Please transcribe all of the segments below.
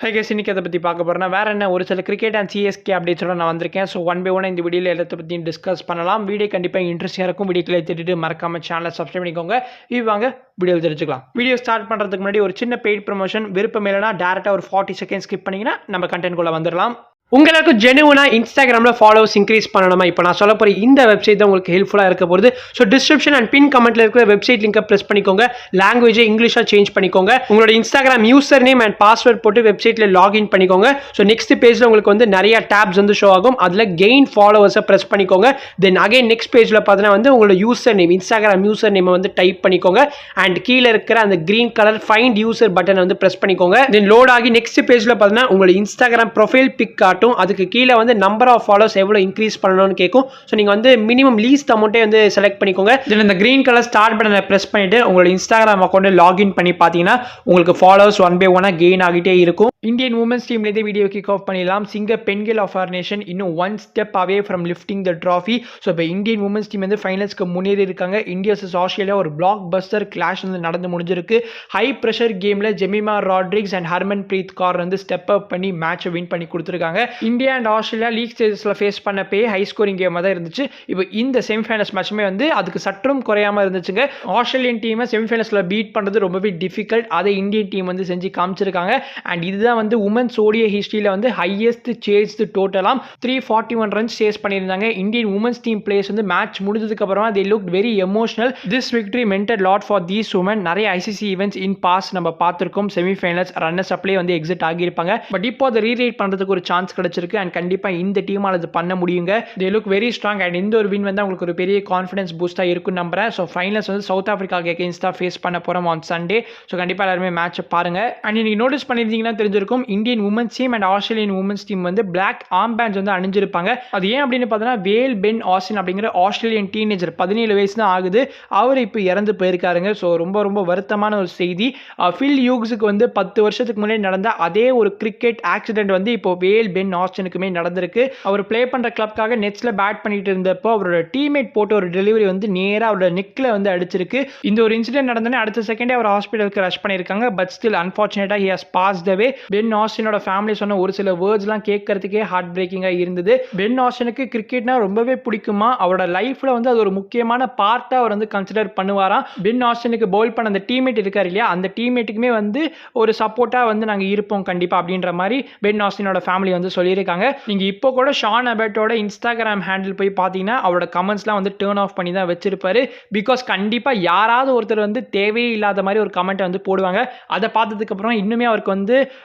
Hi guys, இன்னைக்கு அதை பற்றி பார்க்க போகிறேன்னா வேறு என்ன ஒரு சில கிரிக்கெட் அண்ட் சிஎஸ்கே அப்டேட்ஸோட நான் வந்திருக்கேன். ஸோ ஒன் பை ஒன் இந்த வீடியோவில் எல்லாத்த பற்றியும் டிஸ்கஸ் பண்ணலாம். வீடியோ கண்டிப்பாக இன்ட்ரெஸ்டிங்காக இருக்கும். வீடியோக்களை திட்டு மறக்காம சேனலை சப்ஸ்கிரைப் பண்ணிக்கோங்க. இது வாங்க வீடியோ தெரிஞ்சுக்கலாம். வீடியோ ஸ்டார்ட் பண்ணுறதுக்கு முன்னாடி ஒரு சின்ன பெய்ட் ப்ரொமோஷன். விருப்பம் இல்லைனா டேரெக்டாக ஒரு 40 செகண்ட் ஸ்கிப் பண்ணிங்கன்னா நம்ம கண்டென்ட்குள்ளே வந்துடலாம். உங்களுக்கு ஜெனுவனா இன்ஸ்டாகிராமில் ஃபாலோவர்ஸ் இன்க்ரீஸ் பண்ணணுமா? இப்போ நான் சொல்ல போகிற இந்த வெப்சைட் தான் உங்களுக்கு ஹெல்ப்ஃபுல்லாக இருக்க போகுது. ஸோ டிஸ்கிரிப்ஷன் அண்ட் பின் கமெண்ட்டில் இருக்கிற வெப்சைட் லிங்கை ப்ரெஸ் பண்ணிக்கோங்க. லாங்குவேஜை இங்கிலீஷாக சேஞ்ச் பண்ணிக்கோங்க. உங்களோட Instagram user name and password போட்டு வெப்சைட்டில் லாகின் பண்ணிக்கோங்க. ஸோ நெக்ஸ்ட் பேஜில் உங்களுக்கு வந்து நிறைய டேப்ஸ் வந்து ஷோ ஆகும். அதில் கெயின் ஃபாலோவர்ஸை ப்ரெஸ் பண்ணிக்கோங்க. தென் அகைன் நெக்ஸ்ட் பேஜில் பார்த்தீங்கன்னா வந்து உங்களோட யூசர் நேம், இன்ஸ்டாகிராம் யூசர் நேமை வந்து டைப் பண்ணிக்கோங்க. அண்ட் கீழே இருக்கிற அந்த கிரீன் கலர் ஃபைண்ட் யூசர் பட்டனை வந்து ப்ரெஸ் பண்ணிக்கோங்க. தென் லோட் ஆகி நெக்ஸ்ட் பேஜில் பார்த்தீங்கன்னா உங்களோட இன்ஸ்டாகிராம் ப்ரொஃபைல் பிக் காட்டும். அதுக்கு கீழே வந்து நம்பர் ஆஃப் ஃபாலோவர்ஸ் எவ்வளோ இன்க்ரீஸ் பண்ணணும்னு கேட்கும். ஸோ நீங்கள் வந்து மினிமம் லீஸ்ட் அமௌண்ட்டே வந்து செலக்ட் பண்ணிக்கோங்க. தென் இந்த கிரீன் கலர் ஸ்டார்ட் பட்டனை ப்ரெஸ் பண்ணிட்டு உங்களோட இன்ஸ்டாகிராம் அக்கௌண்ட்டை லாகின் பண்ணி பார்த்தீங்கன்னா உங்களுக்கு ஃபாலோவர்ஸ் ஒன் பை ஒன்னாக கெயின் ஆகிட்டே இருக்கும். இந்தியன் உமன்ஸ் டீம்லேருந்து வீடியோ கிக் ஆஃப் பண்ணிடலாம். சிங்க பெண்கள் ஆஃப் ஆர் நேஷன் இன்னும் one step away from lifting the trophy. So இப்போ இந்தியன் உமன்ஸ் டீம் வந்து ஃபைனல்ஸ்க்கு முன்னேறி இருக்காங்க. இந்தியா vs ஆஸ்திரேலியா ஒரு பிளாக் பஸ்டர் கிளாஷ் வந்து நடந்து முடிஞ்சிருக்கு. ஹை ப்ரெஷர் கேமில் ஜெமிமா ராட்ரிக்ஸ் அண்ட் ஹர்மன் பிரீத் கௌர் வந்து ஸ்டெப் அப் பண்ணி மேட்சை வின் பண்ணி கொடுத்துருக்காங்க. இந்தியா அண்ட் ஆஸ்திரேலியா லீக் ஸ்டேஜஸில் ஃபேஸ் பண்ணப்பே ஹை ஸ்கோரிங் கேமாக தான் இருந்துச்சு. இப்போ இந்த செமிஃபைனல்ஸ் மேட்சுமே வந்து அதுக்கு சற்றும் குறையாமல் இருந்துச்சுங்க. ஆஸ்திரேலியன் டீமை செமிஃபைனல்ஸில் பீட் பண்ணுறது ரொம்பவே டிஃபிகல்ட். அதை இந்தியன் டீம் வந்து செஞ்சு காமிச்சிருக்காங்க. அண்ட் இதுதான் வந்து உமன்ஸ் ஓடிய ஹிஸ்டரியில் வந்து ஹையஸ்ட் சேஸ்டு டோட்டலாம் 341 ரன்ஸ் சேஸ் பண்ணியிருந்தாங்க. இந்தியன் உமன்ஸ் டீம் பிளேயர்ஸ் வந்து மேட்ச் முடிஞ்சதுக்கு அப்புறமா they looked very emotional. This victory meant a lot for these women. நிறைய ஐசிசி ஈவெண்ட்ஸ் இன் பாஸ் நம்ம பார்த்துருக்கோம். செமிஃபைனல்ஸ் ரன்னர்ஸ் அப்ளே வந்து எக்ஸிட் ஆகியிருப்பாங்க. பட் இப்போ அதை ரீரைட் பண்ணுறதுக்கு ஒரு சான்ஸ் கிடைச்சிருக்கு. அண்ட் கண்டிப்பாக இந்த டீமால் அது பண்ண முடியுங்க. they look very strong. And இந்த ஒரு வின் வந்து அவங்களுக்கு ஒரு பெரிய கான்ஃபிடன்ஸ் பூஸ்டாக இருக்குன்னு நம்புறேன். ஸோ ஃபைனல்ஸ் வந்து சவுத் ஆஃப்ரிக்காவுக்கு எகெயின்ஸ்டாக ஃபேஸ் பண்ண போகிறோம் ஆன் சண்டே. ஸோ கண்டிப்பாக எல்லாருமே மேட்சை பாருங்க. அண்ட் நீங்கள் நோட்டீஸ் பண்ணியிருந்தீங்கன்னா தெரிஞ்சிருக்கும் Indian womens team and Australian women's team வந்து பிளாக் ஆர்ம் பேண்ட்ஸ் வந்து அணிஞ்சிருப்பாங்க. அது ஏன் அப்படின்னு பார்த்தீங்கன்னா வேல் பென் ஆஸ்டின் அப்படிங்கிற ஆஸ்திரேலியன் டீனேஜர் 17 வயசு தான் ஆகுது. அவர் இப்போ இறந்து போயிருக்காருங்க. ஸோ ரொம்ப ரொம்ப வருத்தமான ஒரு செய்தி. ஃபில் ஹியூக்ஸுக்கு வந்து 10 வருஷத்துக்கு முன்னாடி நடந்த அதே ஒரு கிரிக்கெட் ஆக்சிடென்ட் வந்து இப்போ வேல் பென் ஆஸ்டினுக்குமே நடந்திருக்கு. அவர் பிளே பண்ற கிளப்காக நெட்ஸ்ல பேட் பண்ணிட்டு இருந்தப்போ அவரோட டீம்மேட் போட்ட ஒரு டெலிவரி வந்து நேரா அவரோட நெக்ல வந்து அடிச்சிருக்கு. இந்த ஒரு இன்சிடென்ட் நடந்தோடனே அடுத்த செகண்டே அவர் ஹாஸ்பிட்டலுக்கு ரஷ் பண்ணியிருக்காங்க. பட் ஸ்டில் அன்பார்ச்சுனேட்டா he has passed away. Ben ஆஸ்டினோட ஃபேமிலி சொன்ன ஒரு சில வேர்ட்ஸ்லாம் கேட்கறதுக்கே ஹார்ட் பிரேக்கிங்காக இருந்தது. பென் ஆஸ்டினுக்கு கிரிக்கெட்னா ரொம்பவே பிடிக்குமா. அவரோட லைஃப்ல வந்து அது ஒரு முக்கியமான பார்ட்டா அவர் வந்து கன்சிடர் பண்ணுவாராம். பென் ஆஸ்டினுக்கு பவுல் பண்ண அந்த டீம்மேட் இருக்காரு இல்லையா, அந்த டீம்மேட்டுக்குமே வந்து ஒரு சப்போர்ட்டா வந்து நாங்கள் இருப்போம் கண்டிப்பா அப்படின்ற மாதிரி பென் ஆஸ்டினோட ஃபேமிலி வந்து சொல்லியிருக்காங்க. நீங்க இப்போ கூட ஷான் அபர்ட்டோட இன்ஸ்டாகிராம் ஹேண்டில் போய் பார்த்தீங்கன்னா அவரோட கமெண்ட்ஸ்லாம் வந்து டர்ன் ஆஃப் பண்ணி தான் வச்சிருப்பாரு. பிகாஸ் கண்டிப்பாக யாராவது ஒருத்தர் வந்து தேவையே இல்லாத மாதிரி ஒரு கமெண்ட்டை வந்து போடுவாங்க. அதை பார்த்ததுக்கு அப்புறம் இன்னுமே அவருக்கு வந்து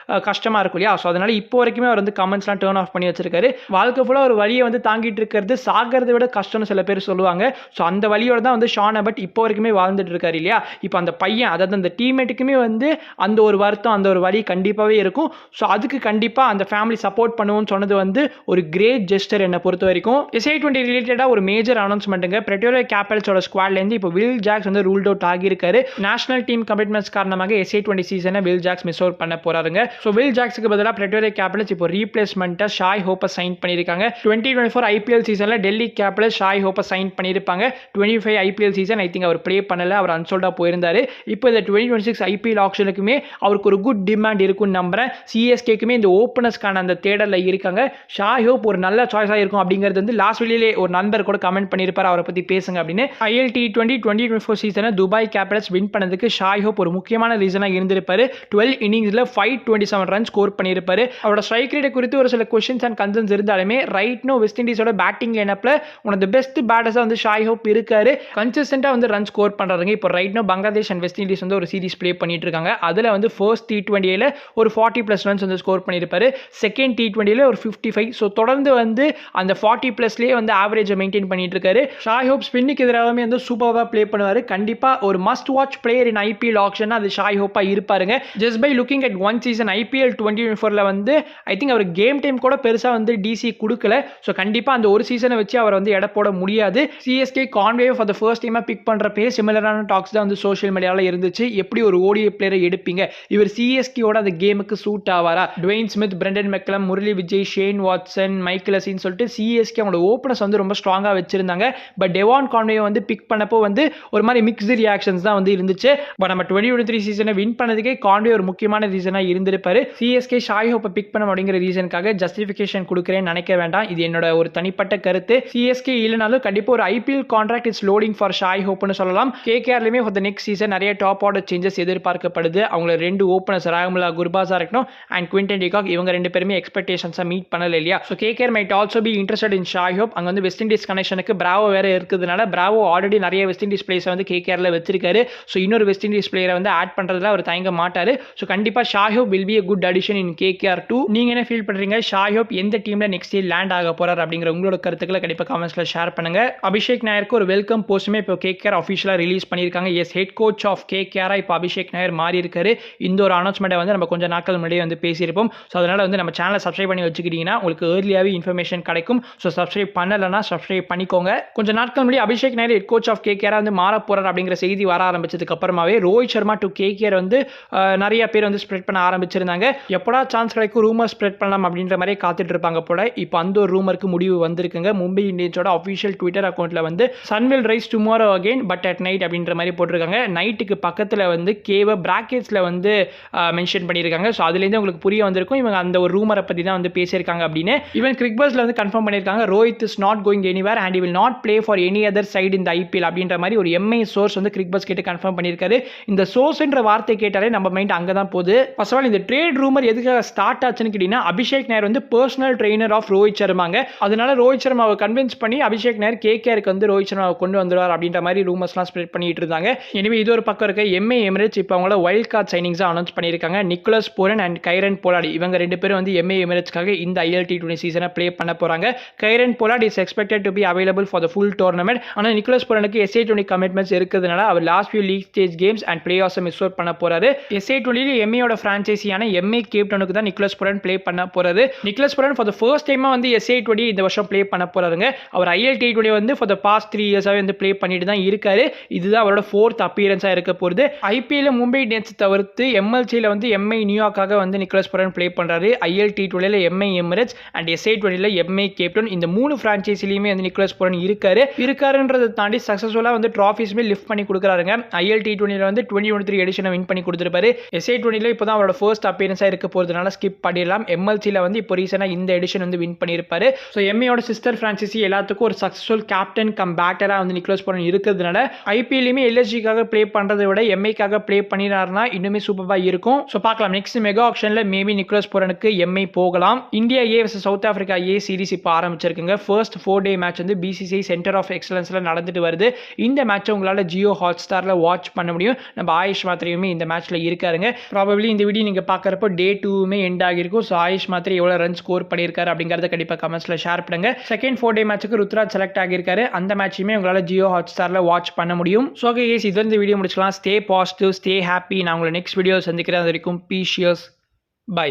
கஷ்டமா இருக்கும் இல்லையா. ஸோ அதனால இப்போ வரைக்குமே அவர் வந்து கமெண்ட்ஸ்லாம் டர்ன் ஆஃப் பண்ணி வச்சிருக்காரு. வாழ்க்கை ஃபுல்லாக ஒரு வழியை வந்து தாங்கிட்டு இருக்கிறது சாகிறத விட கஷ்டம்னு சில பேர் சொல்லுவாங்க. ஸோ அந்த வழியோட தான் வந்து ஷான் அபர்ட் இப்போ வரைக்குமே வாழ்ந்துட்டு இருக்காரு இல்லையா. இப்போ அந்த பையன், அதாவது அந்த டீம்மேட்டுக்குமே வந்து அந்த ஒரு வருத்தம், அந்த ஒரு வழி கண்டிப்பாகவே இருக்கும். ஸோ அதுக்கு கண்டிப்பாக அந்த ஃபேமிலி சப்போர்ட் பண்ணுவோம்னு சொன்னது வந்து ஒரு கிரேட் ஜெஸ்டர் என்னை பொறுத்த வரைக்கும். SA20 ரிலேட்டடாக ஒரு மேஜர் அனௌன்ஸ்மெண்ட்டுங்க. பிரெட்டோரியா கேபிட்டல்ஸோட ஸ்குவாட்லேருந்து இப்போ வில் ஜாக்ஸ் வந்து ரூல்ட் அவுட் ஆகியிருக்காரு. நேஷனல் டீம் கமிட்மெண்ட்ஸ் காரணமாக SA20 சீசனை வில் ஜாக்ஸ் மிஸ் அவுட் பண்ண போறாருங்க. ஸோ வில் ஜாக்ஸுக்கு பதிலாக பிரெட்டோரியா கேபிட்டல்ஸ் இப்போ ரீப்ளேஸ்மெண்ட்டாக ஷாய் ஹோப்பை சைன் பண்ணியிருக்காங்க. 2024 IPL சீசனில் டெல்லி கேபிட்டல்ஸ் ஷாய் ஹோப்பை சைன் பண்ணியிருப்பாங்க. 25 IPL சீசன் ஐ திங்க் அவர் ப்ளே பண்ணல, அவர் அன்சோல்டாக போயிருந்தாரு. இப்போ இந்த 2026 IPL ஆக்ஷனுக்குமே அவருக்கு ஒரு குட் டிமாண்ட் இருக்குன்னு நம்புறேன். CSKக்குமே இந்த ஓப்பனர்ஸ்க்கான அந்த தேடலில் இருக்காங்க. ஷாய் ஹோப் ஒரு நல்ல சாய்ஸாக இருக்கும் அப்படிங்கிறது வந்து லாஸ்ட் வீடியோலே ஒரு நண்பர் கூட கமெண்ட் பண்ணியிருப்பார், அவரை பற்றி பேசுங்க அப்படின்னு. ILT20 2024 சீசனை துபாய் கேபிட்டல்ஸ் வின் பண்ணதுக்கு ஷாய் ஹோப் ஒரு முக்கியமான ரீசனாக இருந்திருப்பாரு. 12 இன்னிங்ஸில் 527 ரன் ஸ்கோர் பண்ணியிருப்பாரு. அவரோட ஸ்ட்ரைக் ரேட் குறித்து ஒரு சில கொஸ்டின்ஸ் அண்ட் கன்சர்ன்ஸ் இருந்தாலுமே ரைட் நோ வெஸ்ட் இண்டீஸோட பேட்டிங் லைனப்ல ஒன் ஆஃப் தி பெஸ்ட் பேட்டர்ஸாக வந்து ஷாய் ஹோப் இருக்காரு. கன்சிஸ்டன்ட்டாக வந்து ரன் ஸ்கோர் பண்ணுறாங்க. இப்போ right now Bangladesh and West Indies வந்து ஒரு சீரிஸ் ப்ளே பண்ணிட்டு இருக்காங்க. அதில் வந்து ஃபர்ஸ்ட் T20ல ஒரு 40+ ரன்ஸ் வந்து ஸ்கோர் பண்ணியிருப்பாரு. செகண்ட் T20ல ஒரு 55. ஸோ தொடர்ந்து வந்து அந்த 40+லேயே வந்து ஆவரேஜை மெயின்டைன் பண்ணிட்டு இருக்காரு. ஷாய் ஹோப் ஸ்பின்னுக்கு எதிராகவே வந்து சூப்பராக ப்ளே பண்ணுவார். கண்டிப்பாக ஒரு must watch player in IPL action அது ஷாய் ஹோப்பா இருப்பாருங்க. Just by looking at one season IPL 2024ல வந்து ஐ திங்க் அவர் கேம் டைம் கூட பெருசாக வந்து DC கொடுக்கல. ஸோ கண்டிப்பாக அந்த ஒரு சீசனை வச்சு அவர் வந்து எடை போட முடியாது. CSK Conway for the first டைமாக பிக் பண்ணுறப்பே சிமிலரான டாக்ஸ் தான் வந்து சோஷியல் மீடியாவில் இருந்துச்சு. எப்படி ஒரு ODI பிளேயரை எடுப்பீங்க, இவர் CSKயோட அந்த கேமுக்கு சூட் ஆவாரா? Dwayne Smith, Brendon McCullum, Murali Vijay, Shane Watson, Michael அசின்னு சொல்லிட்டு CSK அவங்களோட ஓப்பனர்ஸ் வந்து ரொம்ப ஸ்ட்ராங்காக வச்சிருந்தாங்க. பட் டெவான் கான்வே வந்து பிக் பண்ணப்போ வந்து ஒரு மாதிரி மிக்ஸ்டு ரியாக்ஷன்ஸ் தான் வந்து இருந்துச்சு. பட் நம்ம 2023 சீசனை வின் பண்ணதுக்கே கான்வே ஒரு முக்கியமான ரீசனாக இருந்திருப்பாரு. பண்ணியிருப்பாரு. சிஎஸ்கே ஷாய் ஹோப்பை பிக் பண்ணணும் அப்படிங்கிற ரீசனுக்காக ஜஸ்டிஃபிகேஷன் கொடுக்குறேன்னு நினைக்க வேண்டாம். இது என்னோட ஒரு தனிப்பட்ட கருத்து. சிஎஸ்கே இல்லைனாலும் கண்டிப்பாக ஒரு IPL contract is loading for Shai ஹோப்னு சொல்லலாம். கேகேஆர்லையுமே ஃபார் த நெக்ஸ்ட் சீசன் நிறைய டாப் ஆர்டர் சேஞ்சஸ் எதிர்பார்க்கப்படுது. அவங்கள 2 ஓப்பனர்ஸ் ராகுமுல்லா குர்பாஸா இருக்கட்டும் அண்ட் குவிண்டன் டிகாக் இவங்க 2 பேருமே எக்ஸ்பெக்டேஷன்ஸை மீட் பண்ணல இல்லையா. So KKR might also be interested in Shai Hope. அங்கே வந்து வெஸ்ட் இண்டீஸ் கனெக்ஷனுக்கு பிராவோ வேற இருக்கிறதுனால பிராவோ ஆல்ரெடி நிறைய வெஸ்ட் இண்டீஸ் பிளேயர்ஸை வந்து கேகேஆர்ல வச்சிருக்காரு. ஸோ இன்னொரு வெஸ்ட் இண்டீஸ் பிளேயரை வந்து ஆட் பண்றதுல அவர் தயங்க மாட்டாரு. ஸோ கண்டிப்பா Shai Hope will be a good addition in KKR 2. நீங்க என்ன ஃபீல் பண்றீங்க? ஷாய் ஹோப் எந்த டீம்ல நெக்ஸ்ட் இயர் லேண்ட் ஆக போறார் அப்படிங்கிற உங்களோட கருத்துக்களை கண்டிப்பா கமெண்ட்ஸ்ல ஷேர் பண்ணுங்க. அபிஷேக் நாயருக்கு ஒரு வெல்கம் போஸ்டுமே இப்போ KKR அஃபிஷியலா ரிலீஸ் பண்ணியிருக்காங்க. Yes, head coach of KKR இப்போ அபிஷேக் நாயர் மாறி இருக்காரு. இந்த ஒரு அனௌன்ஸ்மெண்ட்டை வந்து நம்ம கொஞ்சம் நாட்கள் முன்னாடியே வந்து பேசியிருப்போம். ஸோ அதனால வந்து நம்ம சேனலை சப்ஸ்கிரைப் பண்ணி வச்சுக்கிட்டீங்கன்னா உங்களுக்கு ஏர்லியாவே இன்ஃபர்மேஷன் கிடைக்கும். ஸோ சப்ஸ்கிரைப் பண்ணலன்னா சப்ஸ்கிரைப் பண்ணிக்கோங்க. கொஞ்சம் நாட்கள் முன்னாடி Abhishek Nayar head coach of KKR வந்து மாற போறார் அப்படிங்கிற செய்தி வர ஆரம்பிச்சதுக்கு அப்புறமாவே ரோஹித் சர்மா டு KKR வந்து நிறைய பேர் வந்து ஸ்ப்ரெட் பண்ண ஆரம்பிச்சிருந்தாங்க. எப்படா சான்ஸ் கிடைக்கும் ரூமர் ஸ்ப்ரெட் பண்ணலாம் அப்படின்ற மாதிரி காத்துட்டு இருப்பாங்க போல. இப்போ அந்த ஒரு ரூமருக்கு முடிவு வந்திருக்குங்க. மும்பை இந்தியன்ஸோட அஃபிஷியல் ட்விட்டர் அக்கௌண்ட்ல வந்து sun will rise tomorrow again but at night அப்படின்ற மாதிரி போட்டிருக்காங்க. நைட்டுக்கு பக்கத்தில் வந்து கேவ பிராக்கெட்ஸ்ல வந்து மென்ஷன் பண்ணியிருக்காங்க. ஸோ அதுலேருந்து உங்களுக்கு புரிய வந்திருக்கும் இவங்க அந்த ஒரு ரூமரை பற்றி தான் வந்து பேசியிருக்காங்க அப்படின்னு. ஈவன் கிரிக்பஸ்ல வந்து கன்ஃபார்ம் பண்ணியிருக்காங்க Rohit is not going anywhere and will not play for any other side இந்த IPL அப்படின்ற மாதிரி ஒரு MI சோர்ஸ் வந்து கிரிக்பஸ் கிட்ட கன்ஃபார்ம் பண்ணியிருக்காரு. இந்த சோர்ஸ்ன்ற வார்த்தை கேட்டாலே நம்ம மைண்ட் அங்கே தான் போகுது. ஃபர்ஸ்ட் ஆஃப் ஆல் இந்த ட்ரேட் ரூமர் எதுக்காக ஸ்டார்ட் ஆச்சுன்னு கேட்டீங்கன்னா அபிஷேக் நாயர் வந்து பர்சனல் ட்ரெயினர் ஆஃப் ரோஹித் சர்மாங்க. அதனால ரோஹித் சர்மாவை கன்வின்ஸ் பண்ணி அபிஷேக் நாயர் KKRக்கு வந்து ரோஹித் சர்மாவை கொண்டு வந்துடுவார் அப்படின்ற மாதிரி ரூமர்ஸ்லாம் ஸ்ப்ரெட் பண்ணிட்டு இருந்தாங்க. எனவே இது ஒரு பக்கம் இருக்க MI எமிரேட்ஸ் இப்போ அவங்களோட வைல்ட் கார்டு சைனிங்ஸை அனௌன்ஸ் பண்ணியிருக்காங்க. நிக்கோலஸ் பூரன் அண்ட் கைரன் போலார்ட் இவங்க 2 பேரும் வந்து MI எமிரேட்ஸ்க்காக இந்த ILT20 சீசனை ப்ளே பண்ண போறாங்க. Kieron Pollard is expected to be available for the full tournament. ஆனால் நிக்கோலஸ் பூரனுக்கு SA20 கமிட்மெண்ட்ஸ் இருக்கிறதுனால அவர் last few league stage games and play ஆஃப்ஸை மிஸ் அவுட் பண்ண போறாரு. SA20 MIயோட பிரான்ச்சைசியான MI கேப்டனுக்கு தான் நிக்கோலஸ் பூரன் ப்ளே பண்ண போறாரு. Nicholas Pooran for the first டைமா வந்து SA20 இந்த வருஷம் ப்ளே பண்ண போறாருங்க. அவர் ILT20 வந்து ஃபார் த பாஸ்ட் 3 இயர்ஸாவே வந்து ப்ளே பண்ணிட்டு தான் இருக்காரு. இதுதான் அவரோட 4th அப்பியரன்ஸா இருக்க போகுது. IPL மும்பை இந்தியன்ஸ் தவிர்த்து MLCல வந்து MI நியூயார்க்காக வந்து நிக்கோலஸ் பூரன் ப்ளே பண்றாரு. ILT20ல MI எமிரேட்ஸ் அண்ட் SA20ல MI கேப்டன் இந்த 3 பிரான்ச்சைசிலையுமே வந்து நிக்கோலஸ் பூரன் இருக்காருன்றதை தாண்டி சக்சஸ்ஃபுல்லா வந்து ட்ராஃபிஸ்மே லிஃப்ட் பண்ணி கொடுக்குறாருங்க. ILT20ல வந்து 2023 எடிஷனை வின் பண்ணி கொடுத்துருப்பாரு. SA20ல இப்போ தான் அவரோட ஃபர்ஸ்ட் அப்பியரன்ஸா இருக்க போறதுனால ஸ்கிப் பண்ணிடலாம். MLCல வந்து இப்போ ரீசனா இந்த எடிஷன் வந்து வின் பண்ணியிருப்பாரு. ஸோ MIயோட சிஸ்டர் பிரான்ச்சைசி எல்லாத்துக்கும் ஒரு சக்சஸ்ஃபுல் கேப்டன் கம் பேட்டரா வந்து நிக்கோலஸ் பூரன் இருக்கிறதுனால IPLலையுமே LSGக்காக ப்ளே பண்றதை விட MIக்காக ப்ளே பண்ணினார்னா இன்னுமே சூப்பரா இருக்கும். ஸோ பார்க்கலாம் நெக்ஸ்ட் மெகா ஆக்ஷன்ல மேபி நிக்கோலஸ் பூரனுக்கு MI போகலாம். India A vs South Africa A series இப்போ ஆரம்பிச்சிருக்குங்க. ஃபர்ஸ்ட் 4-day மேட்ச் வந்து BCCI சென்டர் ஆஃப் எக்ஸலன்ஸ்ல நடந்துட்டு வருது. இந்த மேட்சை உங்களால ஜியோ ஹாட்ஸ்டார்ல வாட்ச் பண்ண முடியும். நம்ம ஆயுஷ் மாத்திரையுமே இந்த மேட்ச்ல இருக்காருங்க. ப்ராபபிலி இந்த வீடியோ நீங்க பார்க்கறப்போ Day 2மே எண்ட் ஆகிருக்கும். ஸோ ஆயுஷ் மாத்திரை எவ்வளவு ரன் ஸ்கோர் பண்ணியிருக்காரு அப்படிங்கறத கண்டிப்பா கமெண்ட்ஸ்ல ஷேர் பண்ணுங்க. செகண்ட் 4-day மேட்சுக்கு ருத்ராஜ் செலக்ட் ஆகியிருக்காரு. அந்த மேட்சுமே உங்களால ஜியோ ஹாட்ஸ்டார்ல வாட்ச் பண்ண முடியும். ஸோ ஓகே கைஸ், இது இந்த வீடியோ முடிச்சுக்கலாம். Stay positive, stay happy. நான் உங்களை நெக்ஸ்ட் வீடியோ சந்திக்கிறேன். அது வரைக்கும் பீஷியஸ், பை.